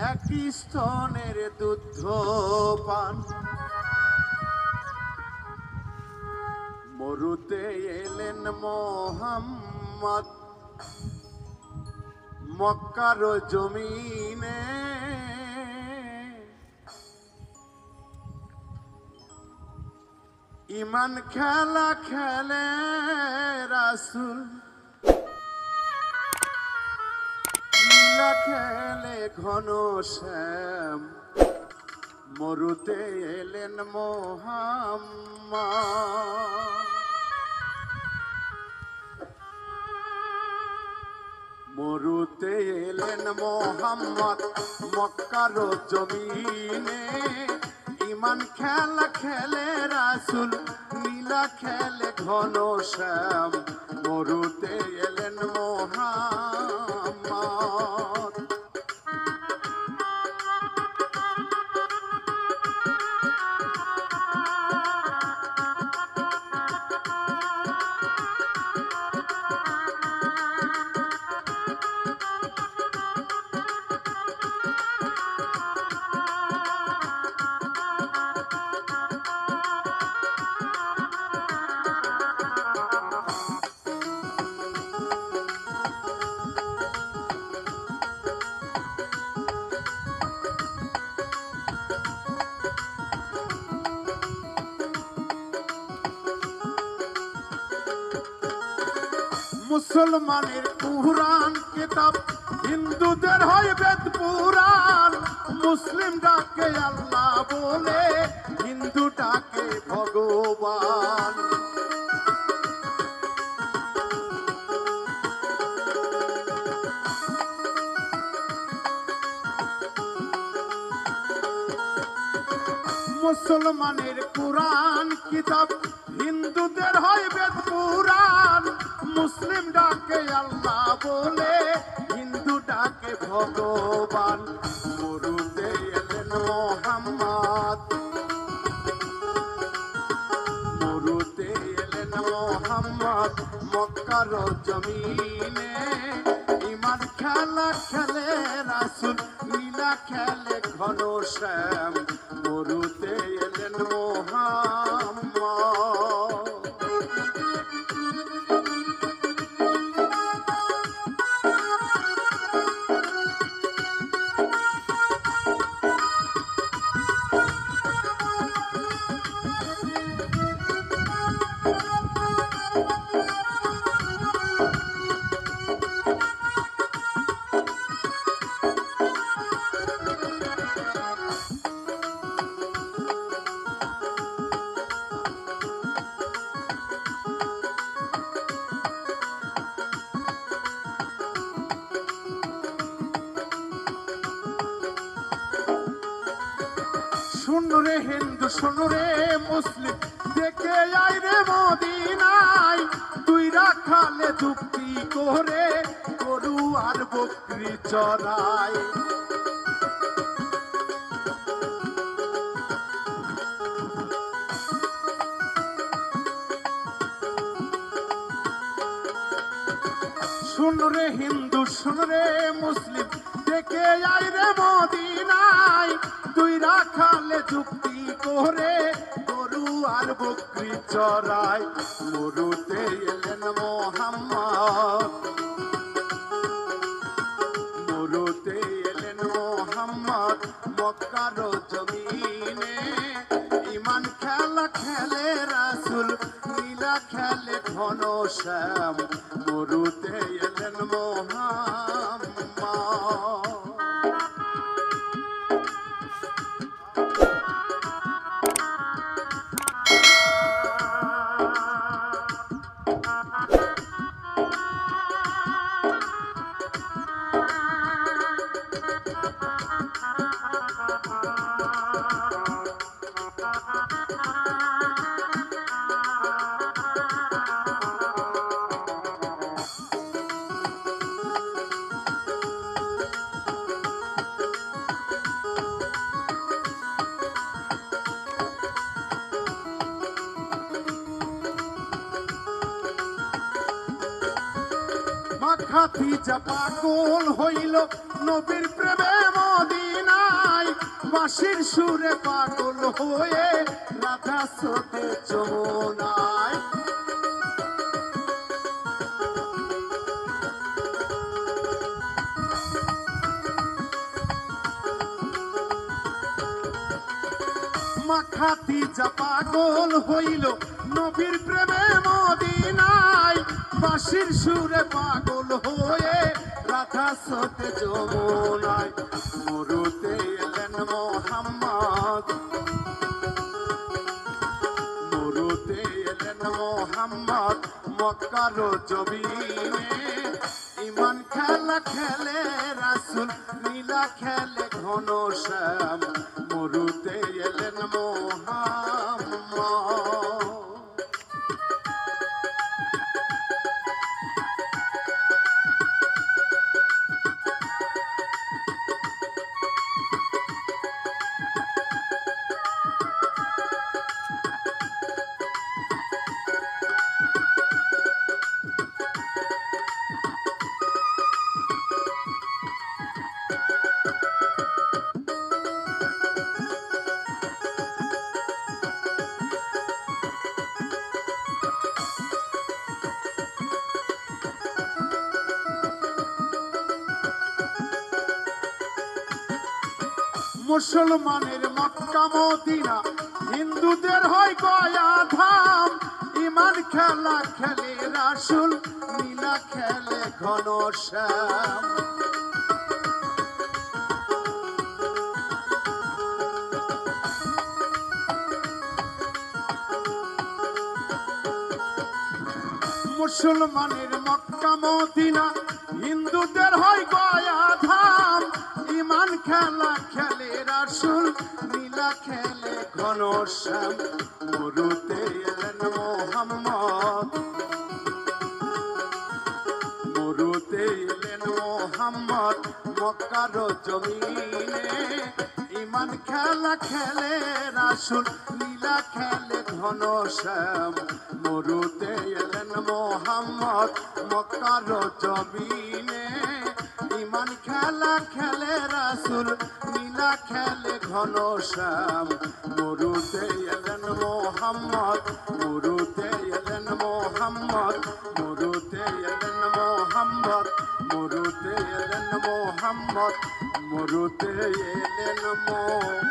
একই স্তনের দুধ পান মরুতে এলেন মোহাম্মদ মক্কার জমিনে ইমান খেলা খেলে রাসূল লীলা খেলে ঘন শ্যাম মরুতে এলেন মোহাম্মদ মরুতে এলেন মোহাম্মদ মক্কার জমিনে ইমান খেলা খেলে রাসূল লীলা খেলে ঘন শ্যাম মরুতে এলেন মোহাম্মদ মুসলমানের কুরআন কিতাব হিন্দুদের হয় বেদ পুরাণ মুসলিম ডাকে আল্লাহ বলে হিন্দু ডাকে ভগবান মুসলমানের কুরআন কিতাব হিন্দুদের হয় বেদ পুরাণ মুসলিম ডাকে আল্লাহ বলে হিন্দু ডাকে ভগবান মরুতে এলেন মোহাম্মদ মরুতে এলেন মোহাম্মদ মক্কার জমিনে ইমান খেলা খেলে রাসূল লীলা খেলে ঘন শ্যাম মরুতে এলেন মোহাম্মদ শুনো রে হিন্দু শোনো রে মুসলিম দেখে আয় রে মদিনায় তুই রাখালে চুক্তি করে গরু আর বকরি চড়ায় শুনো রে হিন্দু শোনো রে মুসলিম দেখে আয় রে মদিনায় তুই রাখালে চুক্তি করে গরু আর বকরি চড়ায় মরুতে এলেন মোহাম্মদ মরুতে এলেন মোহাম্মদ মক্কার জমিনে ইমান খেলা খেলে রাসূল লীলা খেলে ঘন শ্যাম মরুতে এলেন মোহাম্মদ খাতিজা পাগল হইল নবীর প্রেমে মদিনায় বাঁশির সুরে পাগল হয়ে রাধা স্রোতে যমুনায়। মা খাদিজা পাগল হইল নবীর প্রেমে মদিনায় বাঁশির সুরে পাগল হয়ে রাধা স্রোতে যমুনায়। মরুতে এলেন মোহাম্মদ, মরুতে এলেন মোহাম্মদ মক্কার জমিনে। ইমান খেলা খেলে রাসূল, নীলা খেলে ঘনশ্যাম। মরুতে এলেন মোহাম্মদ। মুসলমানের মক্কা মদিনা, হিন্দুদের হয় গয়া ধাম। ইমান খেলা খেলে রাসূল, নীলা খেলে ঘনশ্যাম। মুসলমানের মক্কা মদিনা, হিন্দুদের হয় গয়া ধাম। ইমান খেলা খেলে রাসূল, নীলা খেলে ঘনশ্যাম। মরুতে এলেন মোহাম্মদ, মরুতে এলেন মোহাম্মদ মক্কার জমিনে। ইমান খেলা খেলে রাসূল, নীলা খেলে ঘনশ্যাম। মরুতে এলেন মোহাম্মদ মক্কার জমিনে। ইমান খেলা খেলে রাসূল, নীলা খেলে ঘনশ্যাম। মরুতে এলেন মোহাম্মদ, মরুতে এলেন মোহাম্মদ, মরুতে এলেন মোহাম্মদ, মরুতে এলেন মোহাম্মদ, মরুতে এলেন মোহাম্মদ।